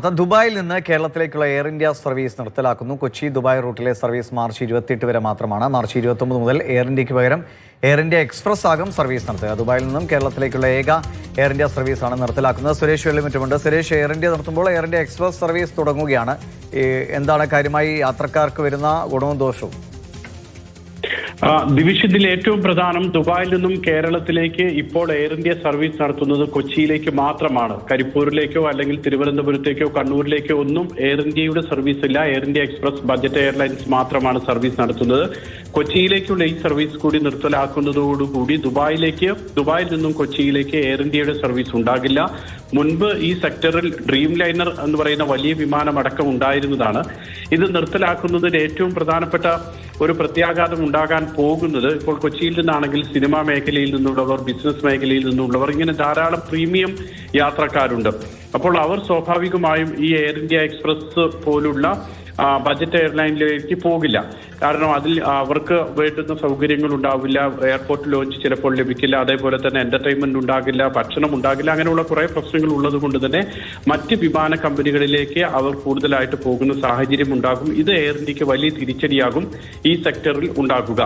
ദുബായിൽ നിന്ന് കേരളത്തിലേക്കുള്ള എയർ ഇന്ത്യ സർവീസ് നിർത്തലാക്കുന്നു. കൊച്ചി ദുബായ് റൂട്ടിലെ സർവീസ് മാർച്ച് 28 വരെ മാത്രമാണ്. മാർച്ച് 29 മുതൽ എയർ ഇന്ത്യക്ക് പകരം എയർ ഇന്ത്യ എക്സ്പ്രസ് ആകും സർവീസ് നടത്തുക. ദുബായിൽ നിന്നും കേരളത്തിലേക്കുള്ള ഏക എയർ ഇന്ത്യ സർവീസാണ് നിർത്തലാക്കുന്നത്. സുരേഷ് വെള്ളിമുറ്റുമുണ്ട്. സുരേഷ്, എയർ ഇന്ത്യ നിർത്തുമ്പോൾ എയർ ഇന്ത്യ എക്സ്പ്രസ് സർവീസ് തുടങ്ങുകയാണ്. എന്താണ് കാര്യമായി യാത്രക്കാർക്ക് വരുന്ന ഗുണവും ദോഷവും? ദിവിഷത്തിൽ ഏറ്റവും പ്രധാനം, ദുബായിൽ നിന്നും കേരളത്തിലേക്ക് ഇപ്പോൾ എയർ ഇന്ത്യ സർവീസ് നടത്തുന്നത് കൊച്ചിയിലേക്ക് മാത്രമാണ്. കരിപ്പൂരിലേക്കോ അല്ലെങ്കിൽ തിരുവനന്തപുരത്തേക്കോ കണ്ണൂരിലേക്കോ ഒന്നും എയർ ഇന്ത്യയുടെ സർവീസ് ഇല്ല. Air India express budget airlines മാത്രമാണ് സർവീസ് നടത്തുന്നത്. കൊച്ചിയിലേക്കുള്ള ഈ സർവീസ് കൂടി നിർത്തലാക്കുന്നതോടുകൂടി ദുബായിൽ നിന്നും കൊച്ചിയിലേക്ക് എയർ ഇന്ത്യയുടെ സർവീസ് ഉണ്ടാകില്ല. മുൻപ് ഈ സെക്ടറിൽ ഡ്രീം ലൈനർ എന്ന് പറയുന്ന വലിയ വിമാനം അടക്കം ഉണ്ടായിരുന്നതാണ്. ഇത് നിർത്തലാക്കുന്നതിന് ഏറ്റവും പ്രധാനപ്പെട്ട ഒരു പ്രത്യാഘാതം ഉണ്ടാകാൻ പോകുന്നത്, ഇപ്പോൾ കൊച്ചിയിൽ നിന്നാണെങ്കിൽ സിനിമാ മേഖലയിൽ നിന്നുള്ളവർ, ബിസിനസ് മേഖലയിൽ നിന്നുള്ളവർ, ഇങ്ങനെ ധാരാളം പ്രീമിയം യാത്രക്കാരുണ്ട്. അപ്പോൾ അവർ സ്വാഭാവികമായും ഈ എയർ ഇന്ത്യ എക്സ്പ്രസ് പോലുള്ള ബജറ്റ് എയർലൈനിലേക്ക് പോകില്ല. കാരണം അതിൽ അവർക്ക് വേണ്ടുന്ന സൗകര്യങ്ങൾ ഉണ്ടാവില്ല, എയർപോർട്ട് ലോഞ്ച് ചിലപ്പോൾ ലഭിക്കില്ല, അതേപോലെ തന്നെ എന്റർടൈൻമെന്റ് ഉണ്ടാകില്ല, ഭക്ഷണം ഉണ്ടാകില്ല, അങ്ങനെയുള്ള കുറെ പ്രശ്നങ്ങൾ ഉള്ളത് കൊണ്ട് തന്നെ മറ്റ് വിമാന കമ്പനികളിലേക്ക് അവർ കൂടുതലായിട്ട് പോകുന്ന സാഹചര്യം ഉണ്ടാകും. ഇത് എയർ ഇന്ത്യക്ക് വലിയ തിരിച്ചടിയാകും ഈ സെക്ടറിൽ ഉണ്ടാകുക.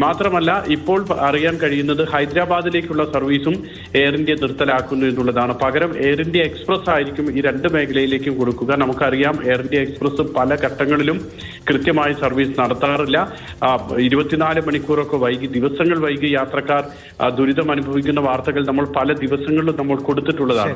മാത്രമല്ല, ഇപ്പോൾ അറിയാൻ കഴിയുന്നത് ഹൈദരാബാദിലേക്കുള്ള സർവീസും എയർ ഇന്ത്യ നിർത്തലാക്കുന്നു എന്നുള്ളതാണ്. പകരം എയർ ഇന്ത്യ എക്സ്പ്രസ് ആയിരിക്കും ഈ രണ്ട് മേഖലയിലേക്കും കൊടുക്കുക. നമുക്കറിയാം, എയർ ഇന്ത്യ എക്സ്പ്രസ് പല ഘട്ടങ്ങളിലും കൃത്യമായി സർവീസ് നടത്താറില്ല. 24 മണിക്കൂറൊക്കെ ദിവസങ്ങൾ വൈകി യാത്രക്കാർ ദുരിതം അനുഭവിക്കുന്ന വാർത്തകൾ നമ്മൾ പല ദിവസങ്ങളിലും നമ്മൾ കൊടുത്തിട്ടുള്ളതാണ്.